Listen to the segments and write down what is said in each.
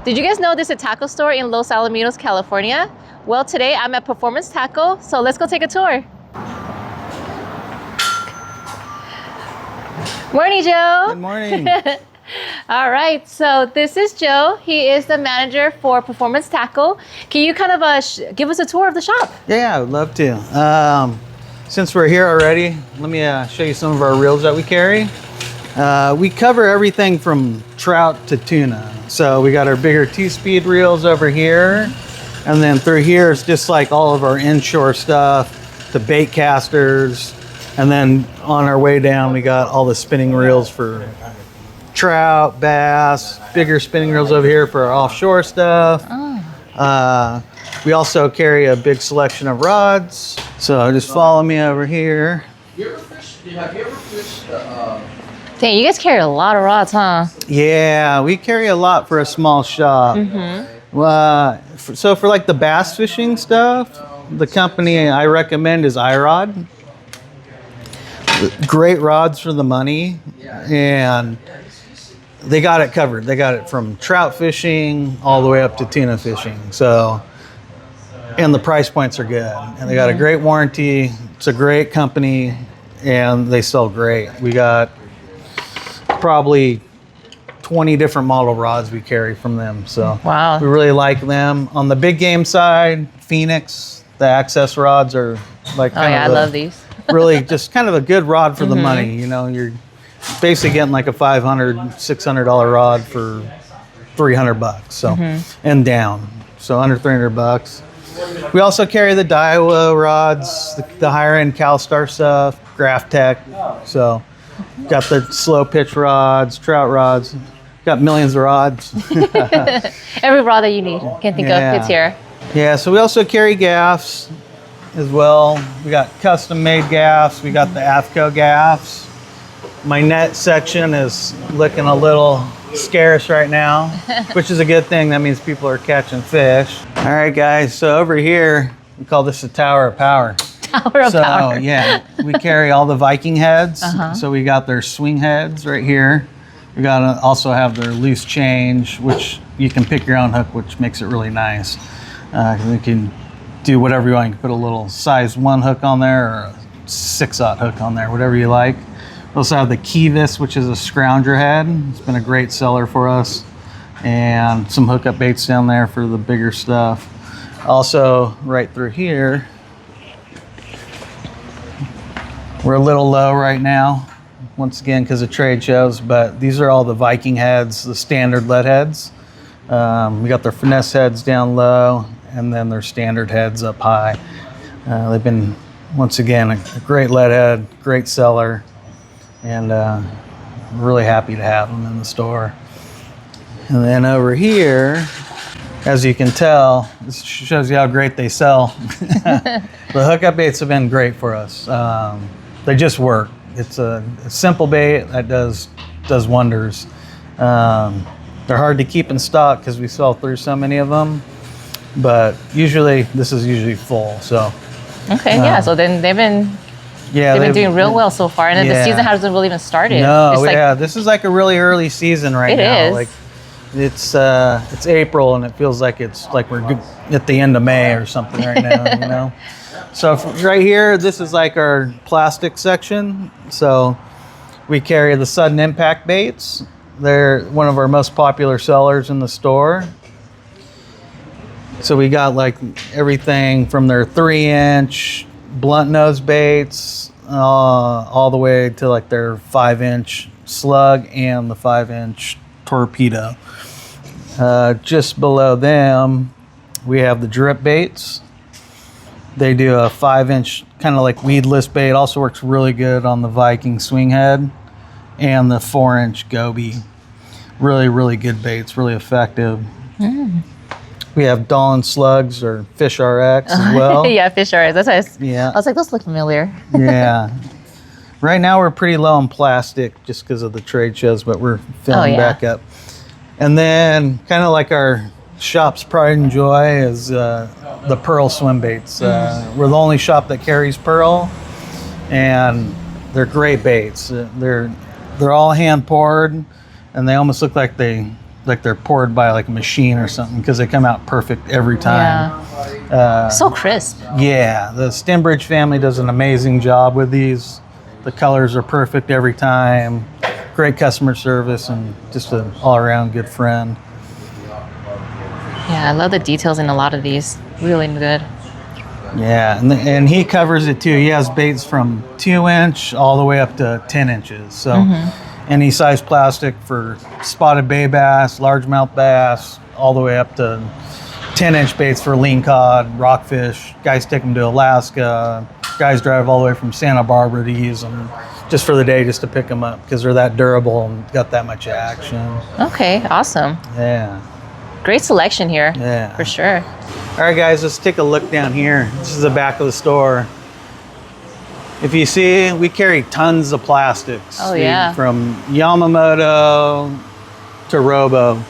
Did you guys know there's a taco store in Los Alamitos, California? Well, today I'm at Performance Taco, so let's go take a tour. Morning, Joe. Good morning. All right, so this is Joe. He is the manager for Performance Taco. Can you kind of give us a tour of the shop? Yeah, I would love to. Since we're here already, let me show you some of our reels that we carry. We cover everything from trout to tuna. So we got our bigger 2-speed reels over here. And then through here is just like all of our inshore stuff, the bait casters. And then on our way down, we got all the spinning reels for trout, bass, bigger spinning reels over here for our offshore stuff. Oh. We also carry a big selection of rods. So just follow me over here. Have you ever fished Dang, you guys carry a lot of rods, huh? Yeah, we carry a lot for a small shop. Mm-hmm. So for like the bass fishing stuff, the company I recommend is iRod. Great rods for the money, and they got it covered. They got it from trout fishing all the way up to tuna fishing. So, and the price points are good, and they got a great warranty. It's a great company, and they sell great. We got probably 20 different model rods we carry from them. So wow, we really like them. On the big game side, Phoenix, the access rods are like I love these. really just kind of a good rod for the money. You know, you're basically getting like a $500, $600 rod for $300. So and down. So under $300. We also carry the Daiwa rods, the higher end CalStar stuff, Graph Tech. So got the slow pitch rods, trout rods, got millions of rods. Every rod that you need, can think of, it's here. Yeah, so we also carry gaffs as well. We got custom made gaffs. We got the AFCO gaffs. My net section is looking a little scarce right now, which is a good thing. That means people are catching fish. All right, guys, so over here, we call this the Tower of Power. Tower of Power. So yeah, we carry all the Viking heads. So we got their swing heads right here. We got to also have their loose change, which you can pick your own hook, which makes it really nice. You can do whatever you want. You can put a little size 1 hook on there or a 6/0 hook on there, whatever you like. We also have the Kevis, which is a scrounger head. It's been a great seller for us. And some hookup baits down there for the bigger stuff. Also, right through here, we're a little low right now, once again, because of trade shows, but these are all the Viking heads, the standard lead heads. We got their finesse heads down low, and then their standard heads up high. They've been, once again, a great lead head, great seller, and really happy to have them in the store. And then over here, as you can tell, this shows you how great they sell. The hookup baits have been great for us. They just work. It's a simple bait that does wonders. They're hard to keep in stock because we sell through so many of them, but this is usually full. So okay, yeah. So then they've been doing real well so far, and then the season hasn't really even started. No, this is like a really early season right now. It is. Like it's April, and it feels like it's like we're at the end of May or something right now. You know. So right here, this is like our plastic section. So we carry the sudden impact baits. They're one of our most popular sellers in the store. So we got like everything from their 3-inch blunt nose baits all the way to like their 5-inch slug and the 5-inch torpedo. Just below them, we have the drip baits. They do a 5-inch kind of like weedless bait. Also works really good on the Viking swing head and the 4-inch goby. Really, really good baits, really effective. We have Dawn slugs or Fish RX as well. Yeah, Fish RX. That's why I was like, those look familiar. Yeah. Right now we're pretty low on plastic just because of the trade shows, but we're filling back up. And then kind of like our shop's pride and joy is the pearl swim baits. We're the only shop that carries pearl, and they're great baits. They're all hand poured, and they almost look like they like they're poured by like a machine or something because they come out perfect every time. So crisp. Yeah, the Stembridge family does an amazing job with these. The colors are perfect every time. Great customer service and just an all-around good friend. Yeah, I love the details in a lot of these. Really good. Yeah, and he covers it too. He has baits from 2-inch all the way up to 10 inches. So any size plastic for spotted bay bass, largemouth bass, all the way up to 10-inch baits for lean cod, rockfish. Guys take them to Alaska. Guys drive all the way from Santa Barbara to use them just for the day, just to pick them up because they're that durable and got that much action. Okay, awesome. Yeah. Great selection here. Yeah. For sure. All right, guys, let's take a look down here. This is the back of the store. If you see, we carry tons of plastics. Oh, yeah. From Yamamoto to Robo.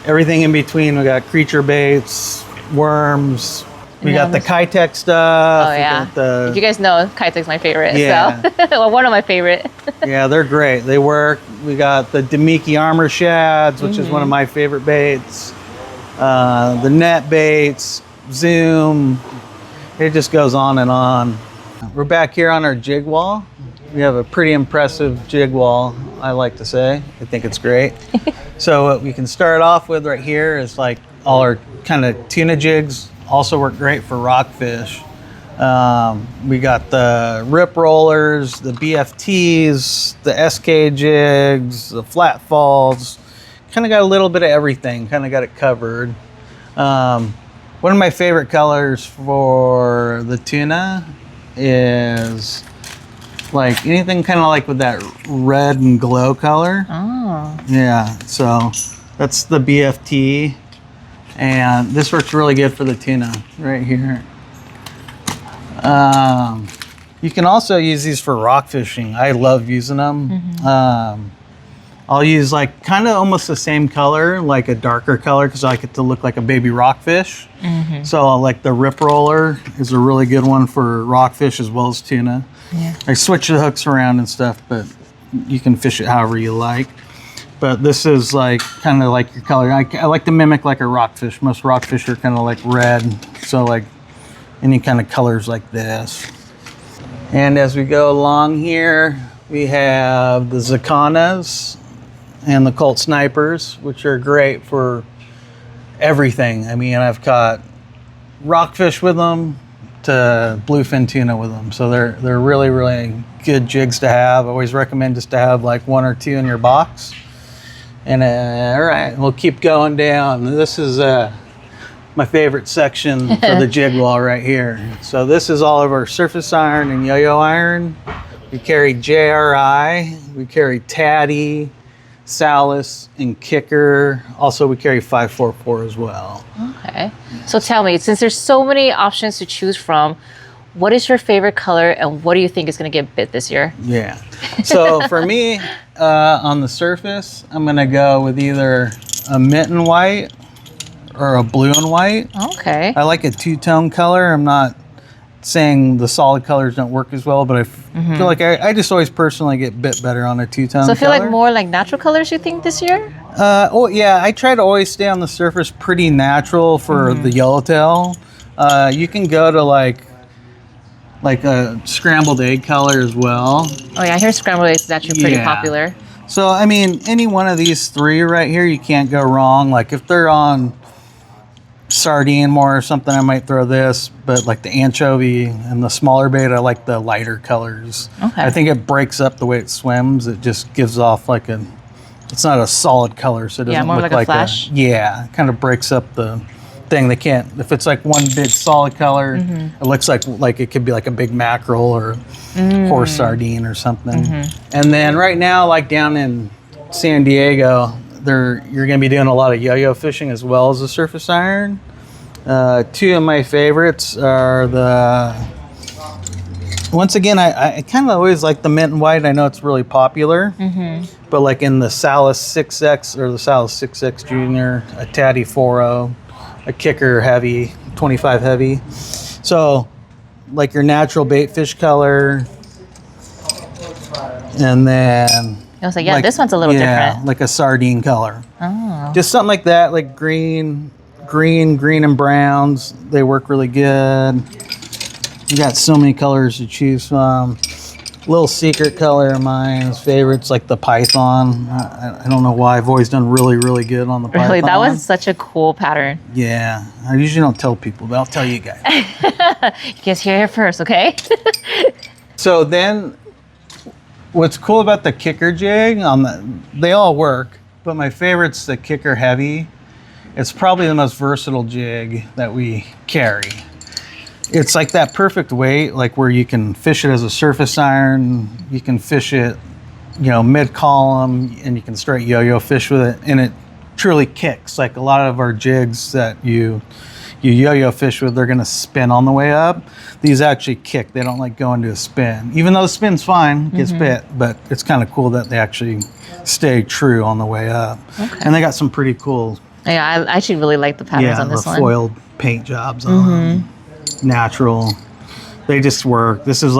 Everything in between. We got creature baits, worms. We got the Kitech stuff. Oh, yeah. We got you guys know Kitech's my favorite. Yeah. So. Well, one of my favorite. Yeah, they're great. They work. We got the Demiki Armor Shads, which is one of my favorite baits. The net baits, Zoom, it just goes on and on. We're back here on our jig wall. We have a pretty impressive jig wall, I like to say. I think it's great. So what we can start off with right here is like all our kind of tuna jigs, also work great for rockfish. We got the rip rollers, the BFTs, the SK jigs, the flat falls. Kind of got a little bit of everything, kind of got it covered. One of my favorite colors for the tuna is like anything kind of like with that red and glow color. Oh. Yeah, so that's the BFT. And this works really good for the tuna right here. You can also use these for rock fishing. I love using them. I'll use like kind of almost the same color, like a darker color, because I like it to look like a baby rockfish. So like the rip roller is a really good one for rockfish as well as tuna. Yeah. I switch the hooks around and stuff, but you can fish it however you like. But this is like kind of like your color. I like to mimic like a rockfish. Most rockfish are kind of like red, so like any kind of colors like this. And as we go along here, we have the Zacanas and the Colt Snipers, which are great for everything. I mean, I've caught rockfish with them to bluefin tuna with them. So they're really, really good jigs to have. I always recommend just to have like 1 or 2 in your box. And all right, we'll keep going down. This is my favorite section for the jig wall right here. So this is all of our surface iron and yo-yo iron. We carry JRI, we carry Taddy, Salis, and Kicker. Also, we carry 544 as well. Okay. So tell me, since there's so many options to choose from, what is your favorite color and what do you think is going to get bit this year? Yeah. So for me, on the surface, I'm going to go with either a mitten white or a blue and white. Okay. I like a two-tone color. I'm not saying the solid colors don't work as well, but I feel like I just always personally get bit better on a two-tone So I feel color. like more like natural colors you think this year? Oh yeah, I try to always stay on the surface pretty natural for the yellowtail. You can go to like a scrambled egg color as well. Oh yeah, I hear scrambled eggs is actually pretty popular. So I mean, any one of these 3 right here, you can't go wrong. Like if they're on sardine more or something, I might throw this, but like the anchovy and the smaller bait, I like the lighter colors. Okay. I think it breaks up the way it swims. It just gives off like it's not a solid color, so it doesn't more look like a flash. Yeah, it kind of breaks up the thing. They can't, if it's like one big solid color, it looks like it could be like a big mackerel or horse sardine or something. And then right now, like down in San Diego, you're going to be doing a lot of yo-yo fishing as well as the surface iron. 2 of my favorites are once again, I kind of always like the mint and white. I know it's really popular, but like in the Salis 6X or the Salis 6X Junior, a Taddy 4.0, a Kicker heavy, 25 heavy. So like your natural bait fish color, and then I was like, yeah, this one's a little different. Like a sardine color. Oh. Just something like that, like green and browns. They work really good. You got so many colors to choose from. Little secret color of mine's favorites, like the python. I don't know why. I've always done really, really good on the python. Really, that was such a cool pattern. Yeah, I usually don't tell people, but I'll tell you guys. You guys hear it first, okay? So then, what's cool about the kicker jig, they all work, but my favorite's the kicker heavy. It's probably the most versatile jig that we carry. It's like that perfect weight, like where you can fish it as a surface iron, you can fish it, mid-column, and you can straight yo-yo fish with it, and it truly kicks. Like a lot of our jigs that you yo-yo fish with, they're gonna spin on the way up. These actually kick. They don't like go into a spin. Even though the spin's fine, it gets bit, but it's kind of cool that they actually stay true on the way up. Okay. And they got some pretty cool. Yeah, I actually really like the patterns on this one. Yeah, the foiled paint jobs on them. Natural. They just work. This is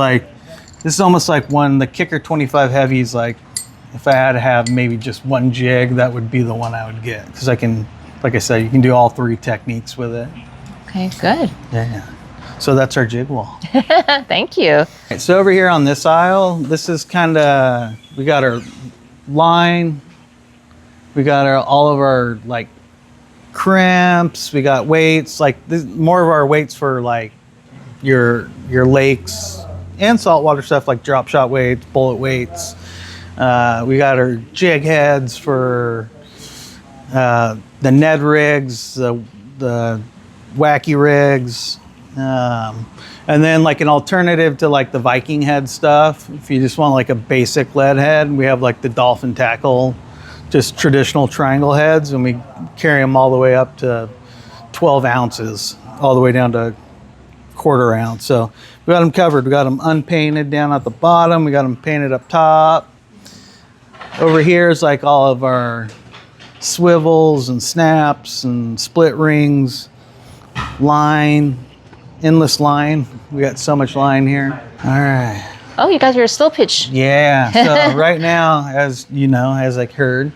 almost like when the Kicker 25 Heavy is like, if I had to have maybe just one jig, that would be the one I would get. Because I can, like I said, you can do all three techniques with it. Okay, good. Yeah. So that's our jig wall. Thank you. Right, so over here on this aisle, this is kind of, we got our line, we got all of our like crimps, we got weights, like more of our weights for like your lakes and saltwater stuff, like drop shot weights, bullet weights. We got our jig heads for the Ned rigs, the wacky rigs, and then like an alternative to like the Viking head stuff. If you just want like a basic lead head, we have like the dolphin tackle, just traditional triangle heads, and we carry them all the way up to 12 ounces, all the way down to quarter ounce. So we got them covered. We got them unpainted down at the bottom. We got them painted up top. Over here is like all of our swivels and snaps and split rings, line, endless line. We got so much line here. All right. Oh, you guys are a slow pitch. Yeah. So right now, as you know, as I heard,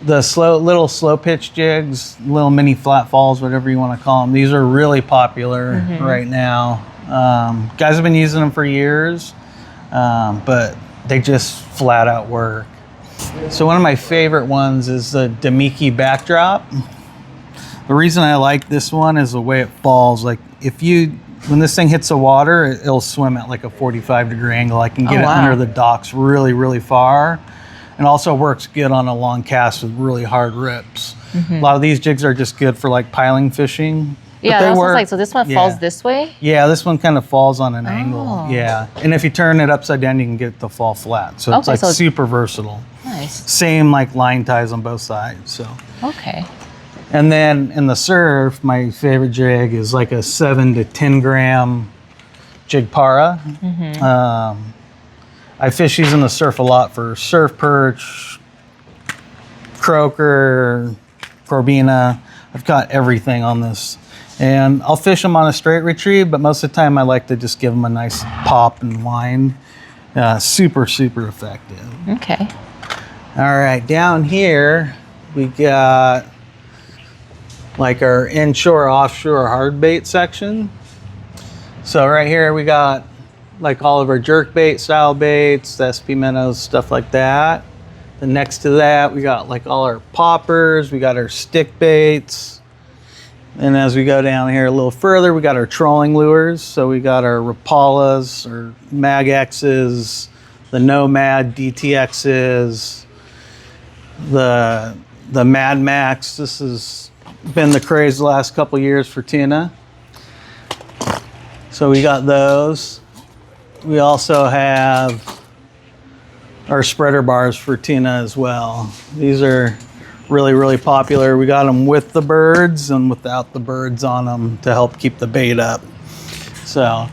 the little slow pitch jigs, little mini flat falls, whatever you want to call them. These are really popular right now. Guys have been using them for years, but they just flat out work. So one of my favorite ones is the Demiki backdrop. The reason I like this one is the way it falls. Like when this thing hits the water, it'll swim at like a 45-degree angle. I can get it under the docks really, really far. And also works good on a long cast with really hard rips. A lot of these jigs are just good for like piling fishing. Yeah, that's like, so this one falls this way? Yeah, this one kind of falls on an angle. Yeah, and if you turn it upside down, you can get it to fall flat. So it's like super versatile. Nice. Same like line ties on both sides. So. Okay. And then in the surf, my favorite jig is like a 7 to 10 gram jig para. I fish these in the surf a lot for surf perch, croaker, corbina. I've got everything on this. And I'll fish them on a straight retrieve, but most of the time I like to just give them a nice pop and wind. Super, super effective. Okay. All right, down here we got like our inshore, offshore hard bait section. So right here we got like all of our jerk bait style baits, the SP minnows, stuff like that. Then next to that, we got like all our poppers, we got our stick baits. And as we go down here a little further, we got our trolling lures. So we got our Rapalas, our Mag X's, the Nomad DTX's, the Mad Max. This has been the craze the last couple years for tuna. So we got those. We also have our spreader bars for tuna as well. These are really, really popular. We got them with the birds and without the birds on them to help keep the bait up. So,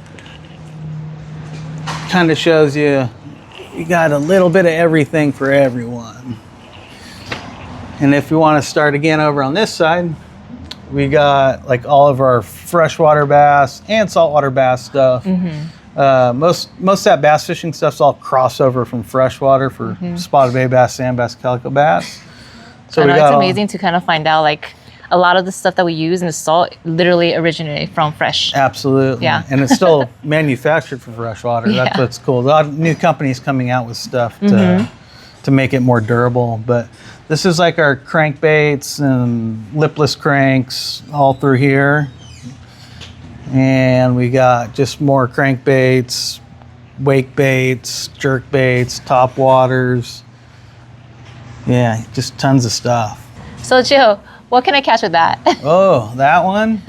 kind of shows you got a little bit of everything for everyone. And if you want to start again over on this side, we got like all of our freshwater bass and saltwater bass stuff. Most of that bass fishing stuff's all crossover from freshwater for spotted bay bass, sand bass, calico bass. So I know it's amazing to kind of find out like a lot of the stuff that we use in the salt literally originated from fresh. Absolutely. Yeah. And it's still manufactured for freshwater. That's Yeah. what's cool. A lot of new companies coming out with stuff to make it more durable. But this is like our crankbaits and lipless cranks all through here. And we got just more crankbaits, wake baits, jerk baits, top waters. Yeah, just tons of stuff. So Joe, what can I catch with that? Oh, that one?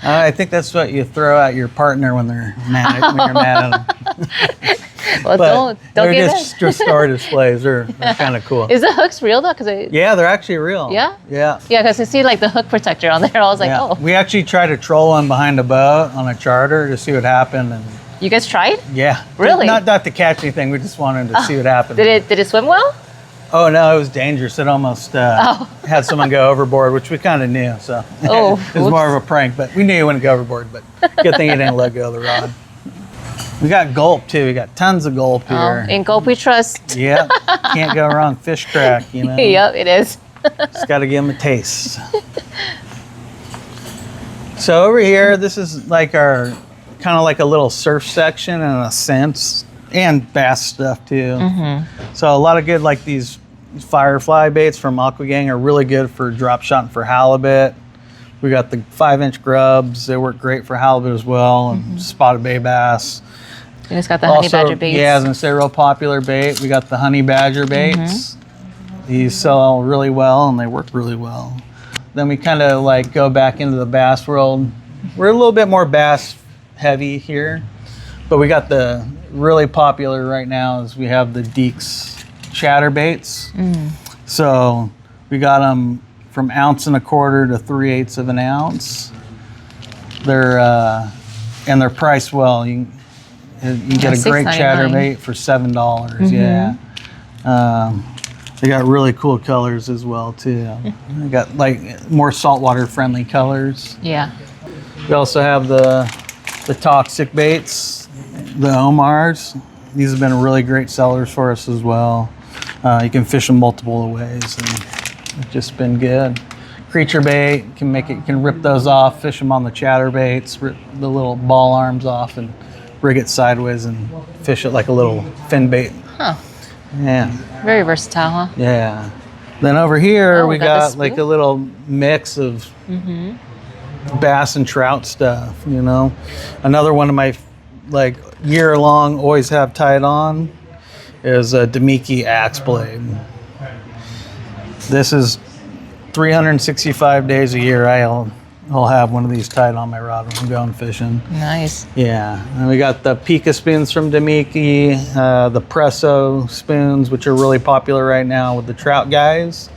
I think that's what you throw at your partner when they're mad when you're mad at them. Well, But don't they're give just store displays. They're kind of cool. Is the hooks real though? Cause Yeah, they're actually real. Yeah? Yeah. Yeah, because I see like the hook protector on there. I was like, Yeah. oh, We actually tried to troll one behind a boat on a charter to see what happened, and you guys tried? yeah, Really? not to catch anything. We just wanted to see what happened. Did it swim well? Oh no, it was dangerous. It almost had someone go overboard, which we kind of knew. So Oh, it was more of a prank, but we knew he wouldn't go overboard. But good thing he didn't let go of the rod. We got gulp too. We got tons of gulp here. In Gulp we trust. Yep, can't go wrong. Fish crack, you know. Yep, it is. Just got to give them a taste. So over here, this is like our kind of like a little surf section in a sense, and bass stuff too. So a lot of good like these firefly baits from Aquagang are really good for drop shot and for halibut. We got the 5-inch grubs. They work great for halibut as well, and spotted bay bass. And it's got the honey badger baits. Yeah, I was gonna say real popular bait. We got the honey badger baits. These sell really well and they work really well. Then we kind of like go back into the bass world. We're a little bit more bass heavy here, but we got the really popular right now is we have the Deeks chatterbaits. So we got them from 1 1/4 to 3/8 of an ounce. They're and they're priced well. You can get a great $6.99. chatterbait for $7. Yeah. They got really cool colors as well too. They got like more saltwater friendly colors. Yeah. We also have the toxic baits, the Omars. These have been really great sellers for us as well. You can fish them multiple ways, and it's just been good. Creature bait can rip those off, fish them on the chatterbaits, rip the little ball arms off, and rig it sideways and fish it like a little fin bait. Huh. Yeah. Very versatile, huh? Yeah. Then over here Oh, we got got the like spoon? a little mix of bass and trout stuff, you know. Another one of my like year long always have tied on is a Demiki axe blade. This is 365 days a year I'll have one of these tied on my rod when I'm going fishing. Nice. Yeah, and we got the Pika spoons from Demiki, the Presso spoons, which are really popular right now with the trout guys.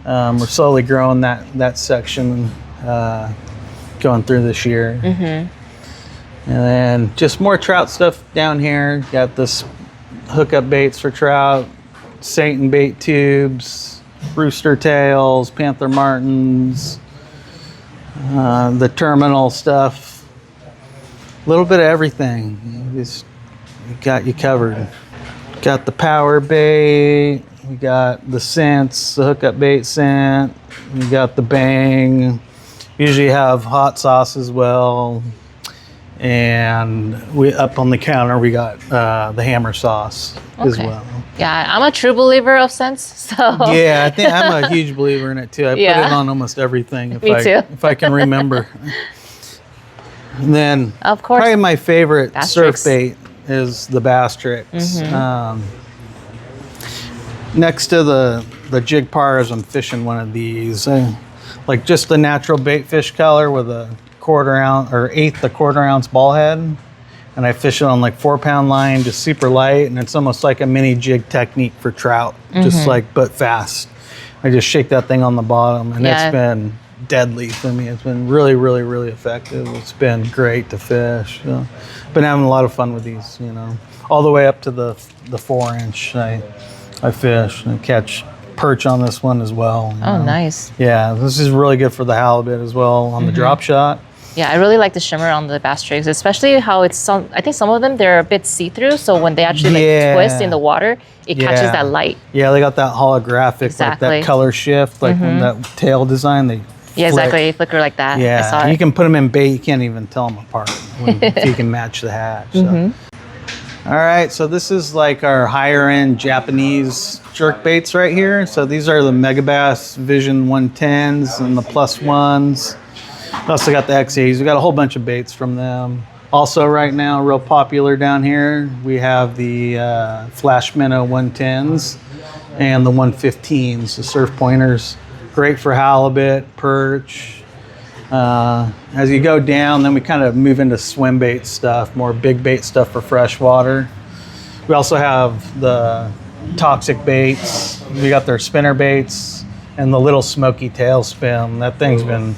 We're slowly growing that section going through this year. And then just more trout stuff down here. Got this hookup baits for trout, Satan bait tubes, rooster tails, panther martins, the terminal stuff, a little bit of everything. We got you covered. Got the power bait, we got the scents, the hookup bait scent, we got the bang. Usually have hot sauce as well. And we up on the counter we got the hammer sauce as well. Yeah, I'm a true believer of scents, so Yeah, I think I'm a huge believer in it too. I put Yeah. it on almost everything Me too. if I can remember. And then Of course. probably my favorite Bass surf tricks. bait is the bass tricks. Next to the jig pars, I'm fishing one of these. Like just the natural bait fish color with a 1/4 ounce or 1/8 ounce ball head. And I fish it on like 4-pound line, just super light. And it's almost like a mini jig technique for trout, just like, but fast. I just shake that thing on the bottom and Yeah. it's been deadly for me. It's been really, really, really effective. It's been great to fish. So, been having a lot of fun with these, you know, all the way up to the 4-inch. I fish and catch perch on this one as well. you Oh, know. nice. Yeah, this is really good for the halibut as well on the drop shot. Yeah, I really like the shimmer on the bass rigs, especially how it's some. I think some of them they're a bit see-through, so when they actually like twist in the water, it catches that light. Yeah, they got that holographic, like that color shift, like when that tail design, they Yeah, exactly. They flicker like that. Yeah, I saw it. you can put them in bait. You can't even tell them apart if you can match the hatch. So. All right, so this is like our higher end Japanese jerk baits right here. So these are the Megabass Vision 110s and the Plus Ones. We also got the XAs. We got a whole bunch of baits from them. Also right now, real popular down here, we have the Flash Minnow 110s and the 115s, the surf pointers. Great for halibut, perch. As you go down, then we kind of move into swim bait stuff, more big bait stuff for freshwater. We also have the toxic baits. We got their spinner baits and the little smoky tail spin. That thing's been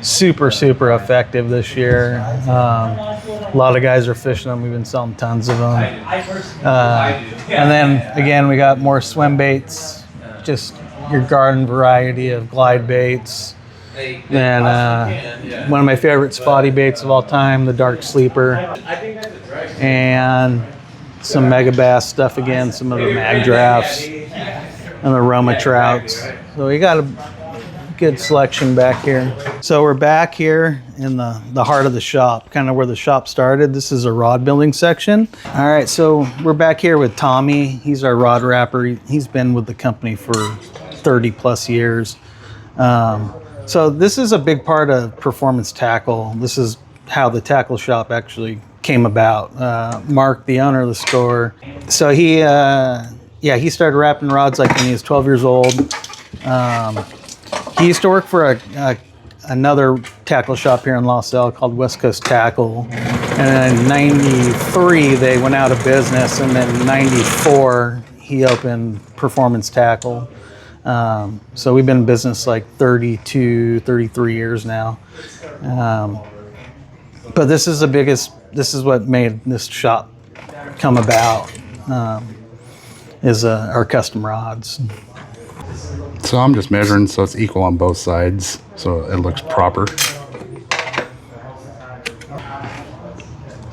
super, super effective this year. A lot of guys are fishing them. We've been selling tons of them. And then again, we got more swim baits, just your garden variety of glide baits. Then one of my favorite spotty baits of all time, the Dark Sleeper, and some Megabass stuff again, some of the mag drafts and the Roma trouts. So we got a good selection back here. So we're back here in the heart of the shop, kind of where the shop started. This is a rod building section. All right, so we're back here with Tommy. He's our rod wrapper. He's been with the company for 30 plus years. So this is a big part of Performance Tackle. This is how the tackle shop actually came about. Mark, the owner of the store, so he started wrapping rods like when he was 12 years old. He used to work for another tackle shop here in Los Al called West Coast Tackle. And in 93, they went out of business. And then 94, he opened Performance Tackle. So we've been in business like 32, 33 years now. But this is what made this shop come about, is our custom rods. So I'm just measuring so it's equal on both sides, so it looks proper.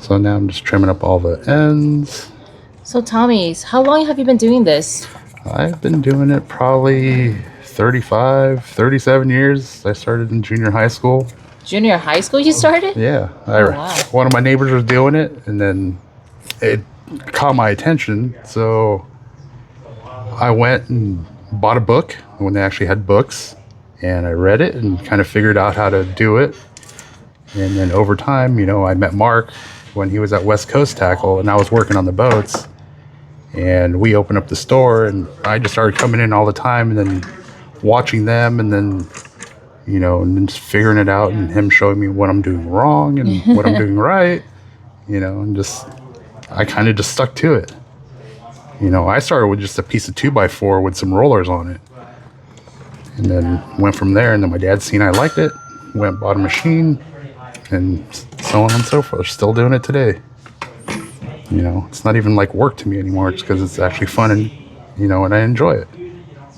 So now I'm just trimming up all the ends. So Tommy, how long have you been doing this? I've been doing it probably 35, 37 years. I started in junior high school. Junior high school you started? Yeah. Wow. One of my neighbors was doing it, and then it caught my attention. So I went and bought a book when they actually had books, and I read it and kind of figured out how to do it. And then over time, I met Mark when he was at West Coast Tackle, and I was working on the boats. And we opened up the store, and I just started coming in all the time and then watching them, and then, and then just figuring it out, and him showing me what I'm doing wrong and what I'm doing right, and I kind of just stuck to it. I started with just a piece of 2x4 with some rollers on it, and then went from there. And then my dad seen I liked it, went bought a machine, and so on and so forth. Still doing it today. It's not even like work to me anymore. It's because it's actually fun and, and I enjoy it.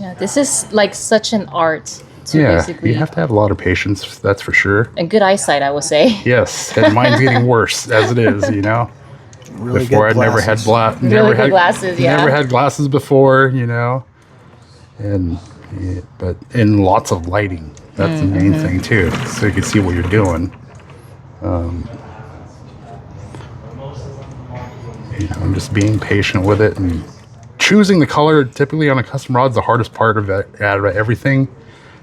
Yeah, this is like such an art. Basically. You have to have a lot of patience, that's for sure. And good eyesight, I would say. Yes, and mine's getting worse as it is, Really before good I'd never had glasses, yeah. Never had glasses before, but in lots of lighting. That's the main thing too, so you can see what you're doing. I'm just being patient with it and choosing the color. Typically on a custom rod is the hardest part of everything,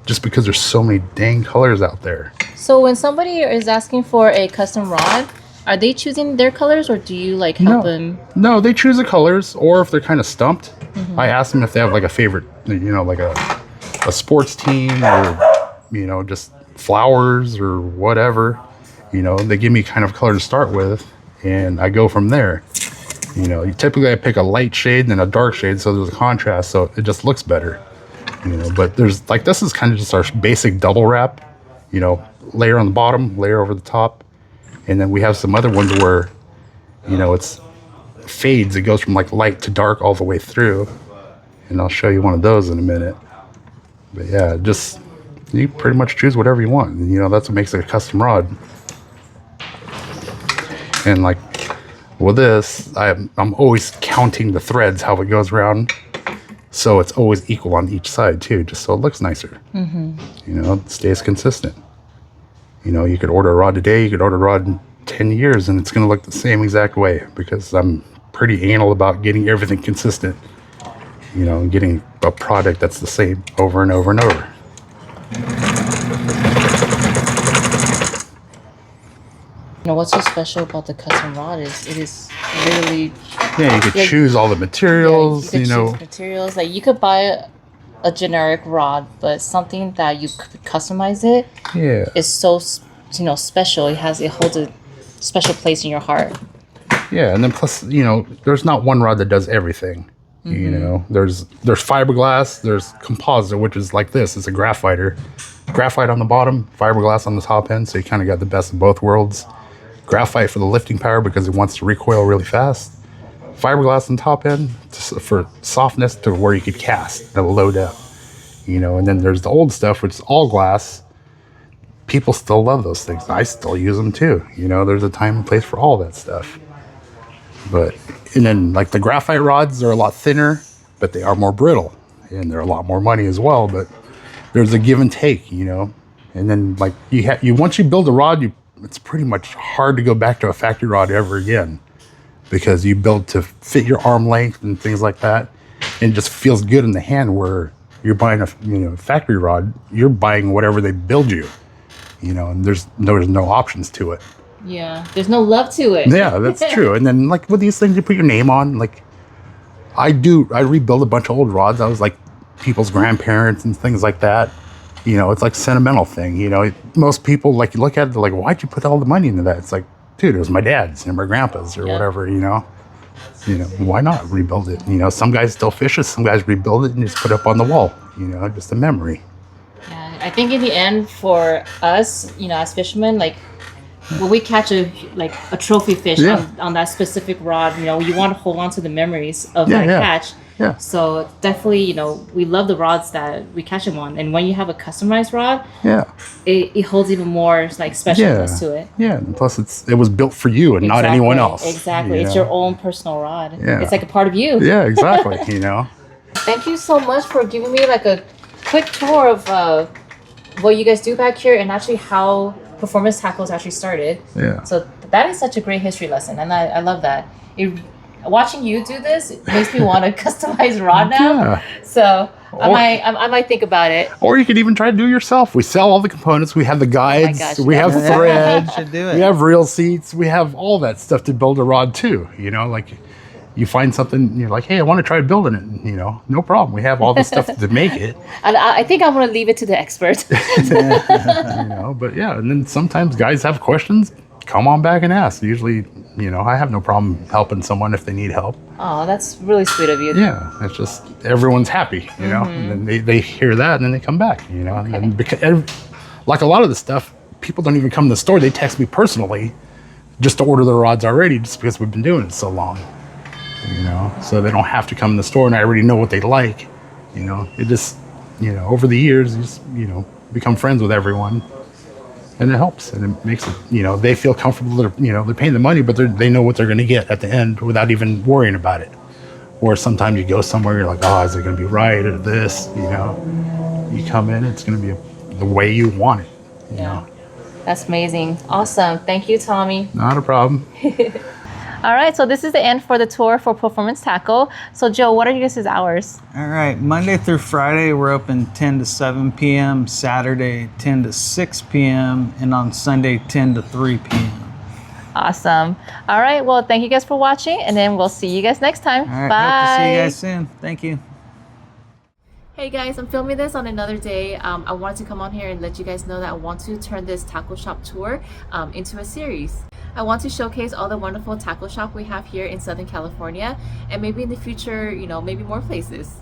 just because there's so many dang colors out there. So when somebody is asking for a custom rod, are they choosing their colors, or do you help them? No, they choose the colors, or if they're kind of stumped, I ask them if they have like a favorite, like a sports team, or just flowers or whatever. They give me kind of color to start with, and I go from there. Typically I pick a light shade and a dark shade, so there's a contrast, so it just looks better. But there's this is kind of just our basic double wrap, layer on the bottom, layer over the top. And then we have some other ones where, it's fades. It goes from light to dark all the way through. And I'll show you one of those in a minute. But yeah, just, you pretty much choose whatever you want. And, that's what makes it a custom rod. And like with this, I'm always counting the threads, how it goes around. So it's always equal on each side too, just so it looks nicer. You know, it stays consistent. You know, you could order a rod today, you could order a rod in 10 years, and it's going to look the same exact way, because I'm pretty anal about getting everything consistent. You know, and getting a product that's the same over and over and over. You know, what's so special about the custom rod is it is literally... Yeah, you could like, choose all the materials, you you could know. choose materials. Like, you could buy a generic rod, but something that you could customize it Yeah. is so, you know, special. It holds a special place in your heart. Yeah, and then plus, you know, there's not one rod that does everything. You know, there's fiberglass, there's composite, which is like this. It's a graphite on the bottom, fiberglass on the top end, so you kind of got the best of both worlds. Graphite for the lifting power because it wants to recoil really fast. Fiberglass on top end for softness to where you could cast at a low depth. You know, and then there's the old stuff, which is all glass. People still love those things. I still use them too. You know, there's a time and place for all that stuff. But, and then like the graphite rods, they're a lot thinner, but they are more brittle, and they're a lot more money as well. But there's a give and take, you know. And then like you once you build a rod, it's pretty much hard to go back to a factory rod ever again, because you build to fit your arm length and things like that, and it just feels good in the hand. Where you're buying a factory rod, you're buying whatever they build you, you know, and there's no options to it. Yeah, there's no love to it. Yeah, that's true. And then like with these things, you put your name on. Like I rebuild a bunch of old rods. I was like people's grandparents and things like that. You know, it's like a sentimental thing. You know, most people like look at it, they're like, why'd you put all the money into that? It's like, dude, it was my dad's and my grandpa's or whatever. You know, why not rebuild it? You know, some guys still fish it, some guys rebuild it and just put it up on the wall. You know, just a memory. Yeah, I think in the end for us, you know, as fishermen, like when we catch a trophy fish on that specific rod, you know, you want to hold on to the memories of that catch. Yeah. So definitely, you know, we love the rods that we catch them on, and when you have a customized rod, it holds even more like specialness to it. Yeah, and plus it was built for you and not anyone else. Exactly, it's your own personal rod. Yeah. It's like a part of you. Yeah, exactly. You know. Thank you so much for giving me like a quick tour of what you guys do back here and actually how performance tackles actually started. Yeah. So that is such a great history lesson, and I love that. Watching you do this, it makes me want to customize rod now. Yeah. So I might think about it. Or you could even try to do it yourself. We sell all the components. We have the guides. We have threads. We have reel seats. We have all that stuff to build a rod too. You know, like you find something, you're like, hey, I want to try building it. You know, no problem. We have all the stuff to make it. And I think I'm going to leave it to the expert. You know, but yeah, and then sometimes guys have questions. Come on back and ask. Usually, you know, I have no problem helping someone if they need help. Oh, that's really sweet of you. Yeah, it's just everyone's happy, you know, and then they hear that and then they come back, you know. And then because, like a lot of the stuff, people don't even come to the store. They text me personally just to order their rods already, just because we've been doing it so long, you know. So they don't have to come in the store, and I already know what they like, you know. It just, you know, over the years, you just, you know, become friends with everyone. And it helps, and it makes it, you know, they feel comfortable. They're paying the money, but they know what they're going to get at the end without even worrying about it. Or sometimes you go somewhere, you're like, oh, is it going to be right or this? You know, you come in, it's going to be the way you want it. You know, that's amazing, awesome. Thank you, Tommy. Not a problem. All right, so this is the end for the tour for Performance Tackle. So Joe, what are you guys' hours? All right, Monday through Friday, we're open 10 to 7 p.m., Saturday 10 to 6 p.m., and on Sunday 10 to 3 p.m. Awesome. All right, well, thank you guys for watching, and then we'll see you guys next time. All right, bye. Hope to see you guys soon. Thank you. Hey guys, I'm filming this on another day. I wanted to come on here and let you guys know that I want to turn this tackle shop tour into a series. I want to showcase all the wonderful tackle shop we have here in Southern California, and maybe in the future, you know, maybe more places.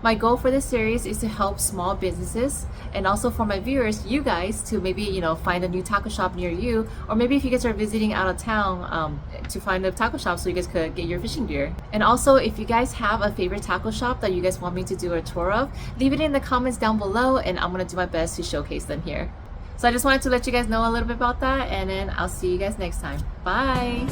My goal for this series is to help small businesses, and also for my viewers, you guys, to maybe, you know, find a new tackle shop near you, or maybe if you guys are visiting out of town, to find a tackle shop so you guys could get your fishing gear. And also, if you guys have a favorite tackle shop that you guys want me to do a tour of, leave it in the comments down below, and I'm gonna do my best to showcase them here. So I just wanted to let you guys know a little bit about that, and then I'll see you guys next time. Bye.